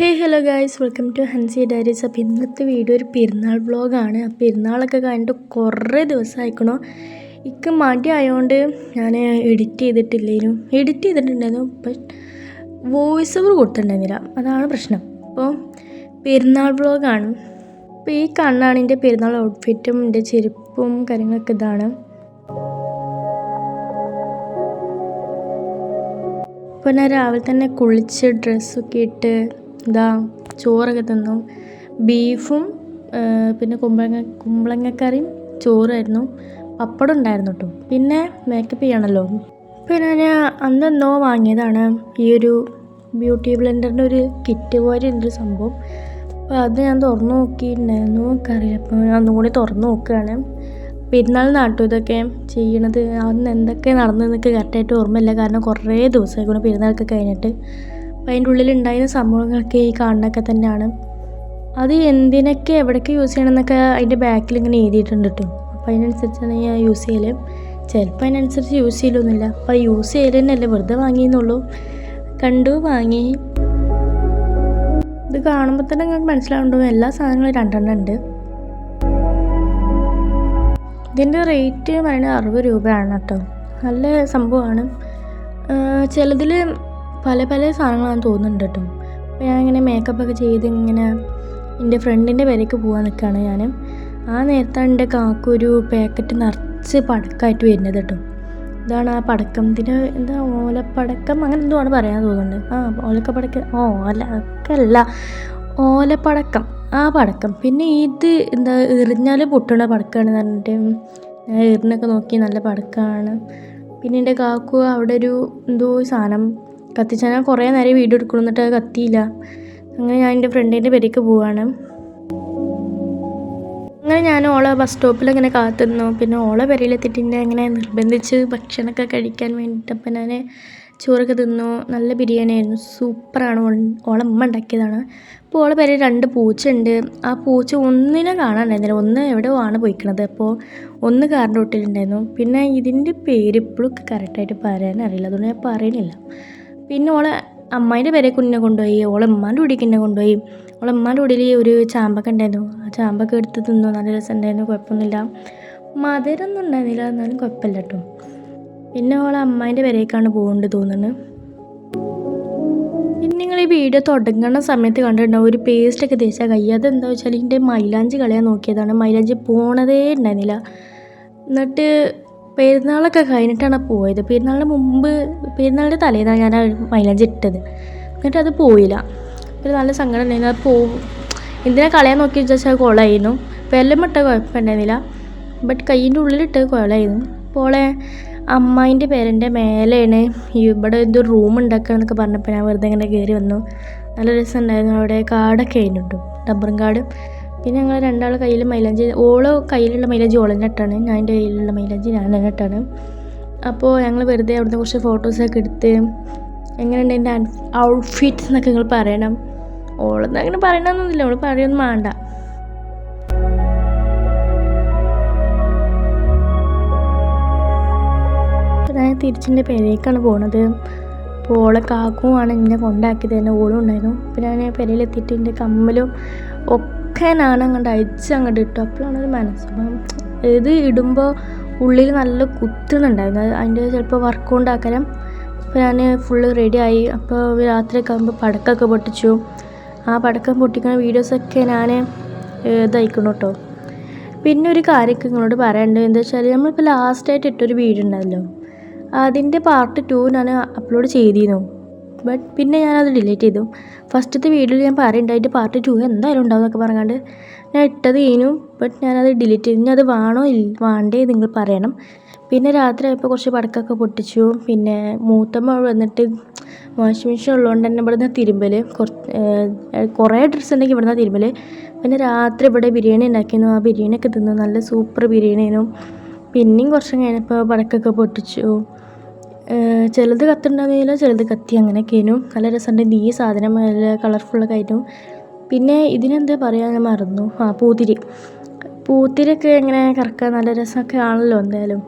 Hello guys, welcome to Hansi diaries. അപ്പോൾ ഇന്നത്തെ video ഒരു പെരുന്നാൾ വ്ളോഗാണ്. ആ പെരുന്നാളൊക്കെ കഴിഞ്ഞിട്ട് കുറേ ദിവസമായിക്കണോ. എനിക്ക് മടി ആയതുകൊണ്ട് ഞാൻ എഡിറ്റ് ചെയ്തിട്ടുണ്ടായിരുന്നു. ബട്ട് വോയിസ് ഓവർ കൊടുത്തിട്ടുണ്ടായിരുന്നില്ല, അതാണ് പ്രശ്നം. അപ്പോൾ പെരുന്നാൾ വ്ളോഗാണ്. അപ്പോൾ ഈ കണ്ണാണ് എൻ്റെ പെരുന്നാൾ ഔട്ട്ഫിറ്റും എൻ്റെ ചെരുപ്പും കാര്യങ്ങളൊക്കെ ഇതാണ്. അപ്പോൾ ഞാൻ രാവിലെ തന്നെ കുളിച്ച് ഡ്രസ്സൊക്കെ ഇട്ട് ചോറൊക്കെ തിന്നു. ബീഫും പിന്നെ കുമ്പളങ്ങക്കറിയും ചോറായിരുന്നു. പപ്പടം ഉണ്ടായിരുന്നു കേട്ടോ. പിന്നെ മേക്കപ്പ് ചെയ്യണമല്ലോ. പിന്നെ ഞാൻ അന്നെന്നോ വാങ്ങിയതാണ് ഈ ഒരു ബ്യൂട്ടി ബ്ലെൻഡറിൻ്റെ ഒരു കിറ്റ് പോലെ ഒരു സംഭവം. അപ്പോൾ അത് ഞാൻ തുറന്നു നോക്കിയിട്ടുണ്ടായിരുന്നു, എനിക്കറിയില്ല. അപ്പോൾ ഞാൻ ഒന്നുകൂടി തുറന്നു നോക്കുകയാണ്. പെരുന്നാൾ നാട്ടു ഇതൊക്കെ ചെയ്യണത്. അന്ന് എന്തൊക്കെ നടന്നതെന്നൊക്കെ കറക്റ്റായിട്ട് ഓർമ്മയില്ല, കാരണം കുറേ ദിവസമായിക്കൊണ്ട് പെരുന്നാളൊക്കെ കഴിഞ്ഞിട്ട്. അപ്പോൾ അതിൻ്റെ ഉള്ളിലുണ്ടായിരുന്ന സംഭവങ്ങളൊക്കെ ഈ കാണുന്നതൊക്കെ തന്നെയാണ്. അത് എന്തിനൊക്കെ എവിടെയൊക്കെ യൂസ് ചെയ്യണമെന്നൊക്കെ അതിൻ്റെ ബാക്കിൽ ഇങ്ങനെ എഴുതിയിട്ടുണ്ട് കേട്ടോ. അപ്പോൾ അതിനനുസരിച്ചാണ് ഞാൻ യൂസ് ചെയ്യൽ. ചിലപ്പോൾ അതിനനുസരിച്ച് യൂസ് ചെയ്യലൊന്നുമില്ല. അപ്പോൾ യൂസ് ചെയ്യൽ തന്നെയല്ലേ, വെറുതെ വാങ്ങിയെന്നുള്ളൂ. കണ്ടു വാങ്ങി. ഇത് കാണുമ്പോൾ തന്നെ നിങ്ങൾക്ക് മനസ്സിലാവുന്നുണ്ടോ, എല്ലാ സാധനങ്ങളും 2 ഉണ്ട്. ഇതിൻ്റെ റേറ്റ് പറയുന്നത് 60 രൂപയാണ് കേട്ടോ. നല്ല സംഭവമാണ്. ചിലതിൽ പല സാധനങ്ങളാണെന്ന് തോന്നുന്നുണ്ട് കേട്ടോ. അപ്പോൾ ഞാൻ ഇങ്ങനെ മേക്കപ്പൊക്കെ ചെയ്ത് ഇങ്ങനെ എൻ്റെ ഫ്രണ്ടിൻ്റെ പേരേക്ക് പോകാൻ നിൽക്കുകയാണ് ഞാൻ. ആ നേരത്താണ് എൻ്റെ കാക്കൊരു പാക്കറ്റ് നിറച്ച് പടക്കമായിട്ട് വരുന്നത് കേട്ടോ. ഇതാണ് ആ പടക്കം. ഇതിന് എന്താ ഓലപ്പടക്കം അങ്ങനെ എന്തോ ആണ് പറയാൻ തോന്നുന്നുണ്ട്. ഓലപ്പടക്കം, ആ പടക്കം. പിന്നെ ഇത് എന്താ എറിഞ്ഞാൽ പൊട്ടണ പടക്കമാണ് പറഞ്ഞിട്ട് ഞാൻ എറിഞ്ഞൊക്കെ നോക്കി, നല്ല പടക്കമാണ്. പിന്നെ എൻ്റെ കാക്കു അവിടെ ഒരു എന്തോ സാധനം കത്തിച്ചാൽ ഞാൻ കുറേ നേരം വീഡിയോ എടുക്കണം, എന്നിട്ട് അത് കത്തിയില്ല. അങ്ങനെ ഞാൻ എൻ്റെ ഫ്രണ്ടിൻ്റെ പേരേക്ക് പോവാണ്. അങ്ങനെ ഞാൻ ഓളെ ബസ് സ്റ്റോപ്പിൽ ഇങ്ങനെ കാത്തുനിന്നു. പിന്നെ ഓളെ പേരയിലെത്തിയിട്ട് ഇങ്ങനെ നിർബന്ധിച്ച് ഭക്ഷണമൊക്കെ കഴിക്കാൻ വേണ്ടിയിട്ട്. അപ്പം ഞാൻ ചോറൊക്കെ തിന്നു. നല്ല ബിരിയാണി ആയിരുന്നു, സൂപ്പറാണ്. ഓളെ അമ്മ ഉണ്ടാക്കിയതാണ്. അപ്പോൾ ഓളെ പേരിൽ 2 പൂച്ചയുണ്ട്. ആ പൂച്ച ഒന്നിനെ കാണാനുണ്ടായിരുന്നില്ല, ഒന്ന് എവിടെ ആണ് പോയിക്കണത്. അപ്പോൾ ഒന്ന് കാറിൻ്റെ ഒട്ടിലുണ്ടായിരുന്നു. പിന്നെ ഇതിൻ്റെ പേര് ഇപ്പോഴും കറക്റ്റായിട്ട് പറയാനറിയില്ല, അതുകൊണ്ട് ഞാൻ പറയണില്ല. പിന്നെ ഓളെ അമ്മേൻ്റെ പേരേക്ക് എന്നെ കൊണ്ടുപോയി, ഓളെ ഉമ്മാൻ്റെ കൂടിക്ക് എന്നെ കൊണ്ടുപോയി. ഓളെ ഉമ്മാൻ്റെ കൂടിയിൽ ഒരു ചാമ്പക്ക ഉണ്ടായിരുന്നു. ആ ചാമ്പക്ക എടുത്ത് തിന്നു, നല്ല രസമുണ്ടായിരുന്നു, കുഴപ്പമൊന്നുമില്ല. മധുരമൊന്നും ഉണ്ടായിരുന്നില്ല, എന്നാലും കുഴപ്പമില്ല കേട്ടോ. പിന്നെ ഓളെ അമ്മേൻ്റെ പേരേക്കാണ് പോകുന്നത് തോന്നുന്നത്. പിന്നെ നിങ്ങൾ ഈ വീഡിയോ തുടങ്ങുന്ന സമയത്ത് കണ്ടിട്ടുണ്ടാവും ഒരു പേസ്റ്റൊക്കെ തേച്ചാൽ കൈ. അതെന്താ വെച്ചാൽ ഇതിൻ്റെ മൈലാഞ്ചി കളയാൻ നോക്കിയതാണ്. മൈലാഞ്ചി പോണതേ ഉണ്ടായിരുന്നില്ല. എന്നിട്ട് പെരുന്നാളൊക്കെ കഴിഞ്ഞിട്ടാണ് പോയത്. പെരുന്നാളിൻ്റെ തലേന്നാണ് ഞാൻ മൈലാഞ്ചി ഇട്ടത്. എന്നിട്ട് അത് പോയില്ല. പിന്നെ നല്ല സങ്കടം ഉണ്ടായിരുന്നു. അത് എന്തിനാ കളയാൻ നോക്കി വെച്ചാൽ കുളമായിരുന്നു. വെല്ലം ഇട്ട കുഴപ്പമുണ്ടായിരുന്നില്ല, ബട്ട് കയ്യിൻ്റെ ഉള്ളിലിട്ട് കുളമായിരുന്നു. അപ്പോൾ അമ്മായിൻ്റെ പേരൻ്റെ മേലെയാണ് ഇവിടെ എന്തോ റൂം ഉണ്ടാക്കുക എന്നൊക്കെ പറഞ്ഞപ്പോൾ ഞാൻ വെറുതെ ഇങ്ങനെ കയറി വന്നു. നല്ല രസമുണ്ടായിരുന്നു. അവിടെ കാടൊക്കെ ആയിരുന്നു, ഡബ്ബറും കാട്. പിന്നെ ഞങ്ങൾ 2 കയ്യിൽ മൈലാഞ്ചി, ഓളോ കയ്യിലുള്ള മൈലാഞ്ചി ഓൾ തന്നെ ഇട്ടാണ്, ഞാൻ എൻ്റെ കയ്യിലുള്ള മൈലാഞ്ചി ഞാൻ തന്നെ ഇട്ടാണ്. അപ്പോൾ ഞങ്ങൾ വെറുതെ അവിടുന്ന് കുറച്ച് ഫോട്ടോസൊക്കെ എടുത്ത്. എങ്ങനെയുണ്ട് എൻ്റെ ഔട്ട്ഫിറ്റ് എന്നൊക്കെ നിങ്ങൾ പറയണം. ഓളൊന്നും അങ്ങനെ പറയണമെന്നൊന്നുമില്ല, ഓൾ പറയൊന്നും വേണ്ട. ഞാൻ തിരിച്ചെൻ്റെ പേരേക്കാണ് പോണത്. അപ്പോൾ ഓളെ കാക്കുമാണ് എന്നെ കൊണ്ടാക്കിയത് തന്നെ, ഓളും ഉണ്ടായിരുന്നു. പിന്നെ ഞാൻ പെരയിലെത്തിയിട്ട് എൻ്റെ കമ്മലും ഒക്കെ ഞാൻ അങ്ങോട്ട് ഇട്ടു. അപ്പോഴാണ് ഒരു മനസ്സുഖം. ഇത് ഇടുമ്പോൾ ഉള്ളിൽ നല്ല കുത്തുന്നുണ്ടായിരുന്നു, അതിൻ്റെ ചിലപ്പോൾ വർക്ക് കൊണ്ടാക്കരം. അപ്പോൾ ഞാൻ ഫുള്ള് റെഡിയായി. അപ്പോൾ രാത്രിയൊക്കെ ആകുമ്പോൾ പടക്കമൊക്കെ പൊട്ടിച്ചു. ആ പടക്കം പൊട്ടിക്കുന്ന വീഡിയോസൊക്കെ ഞാൻ ഇതായിക്കണം കേട്ടോ. പിന്നെ ഒരു കാര്യമൊക്കെ നിങ്ങളോട് പറയാനുണ്ട്. എന്താ വെച്ചാൽ നമ്മളിപ്പോൾ ലാസ്റ്റായിട്ട് ഇട്ടൊരു വീഡിയോ ഉണ്ടായല്ലോ, അതിൻ്റെ പാർട്ട് 2 ഞാൻ അപ്ലോഡ് ചെയ്തിരുന്നു. ബട്ട് പിന്നെ ഞാനത് ഡിലീറ്റ് ചെയ്തു. ഫസ്റ്റത്തെ വീഡിയോയിൽ ഞാൻ പറയുന്നുണ്ടായിട്ട് പാർട്ട് 2 എന്തായാലും ഉണ്ടാവും എന്നൊക്കെ പറഞ്ഞാണ്ട് ഞാൻ ഇട്ടത് കഴിഞ്ഞു. ബട്ട് ഞാനത് ഡിലീറ്റ് ചെയ്തു. ഇനി അത് വേണ്ടേ നിങ്ങൾ പറയണം. പിന്നെ രാത്രി ആയപ്പോൾ കുറച്ച് പടക്കമൊക്കെ പൊട്ടിച്ചു. പിന്നെ മൂത്തമ്മ വന്നിട്ട് വാഷിംഗ് മെഷീൻ ഉള്ളതുകൊണ്ട് തന്നെ ഇവിടുന്ന് തിരുമ്പൽ, കുറേ ഡ്രസ്സ് ഉണ്ടെങ്കിൽ ഇവിടുന്ന് തിരുമ്പൽ. പിന്നെ രാത്രി ഇവിടെ ബിരിയാണി ഉണ്ടാക്കിയിരുന്നു. ആ ബിരിയാണിയൊക്കെ തിന്നു, നല്ല സൂപ്പർ ബിരിയാണി ആയിരുന്നു. പിന്നെയും കുറച്ച് കഴിഞ്ഞപ്പോൾ പടക്കമൊക്കെ പൊട്ടിച്ചു. ചിലത് കത്തുണ്ടാകുന്നില്ല, ചിലത് കത്തി, അങ്ങനെയൊക്കെ ആയിരുന്നു. നല്ല രസമുണ്ട്. ഈ സാധനം നല്ല കളർഫുള്ളൊക്കെ ആയിരുന്നു. പിന്നെ ഇതിനെന്താ പറയുക, ഞാൻ മറന്നു. പൂത്തിരിയൊക്കെ എങ്ങനെ കറക്കാൻ നല്ല രസമൊക്കെ ആണല്ലോ എന്തായാലും.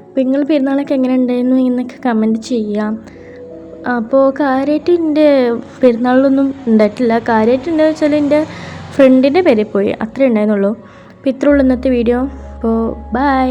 അപ്പോൾ നിങ്ങൾ പെരുന്നാളൊക്കെ എങ്ങനെ ഉണ്ടായിരുന്നു എന്നൊക്കെ കമൻറ്റ് ചെയ്യാം. അപ്പോൾ കാര്യമായിട്ട് എൻ്റെ പെരുന്നാളിലൊന്നും ഉണ്ടായിട്ടില്ല. കാര്യമായിട്ട് എന്താ വെച്ചാൽ എൻ്റെ ഫ്രണ്ടിൻ്റെ പേരിൽ പോയി, അത്രേ ഉണ്ടായിരുന്നുള്ളൂ. അപ്പോൾ ഇത്രേ ഉള്ളൂ ഇന്നത്തെ വീഡിയോ. അപ്പോൾ ബൈ.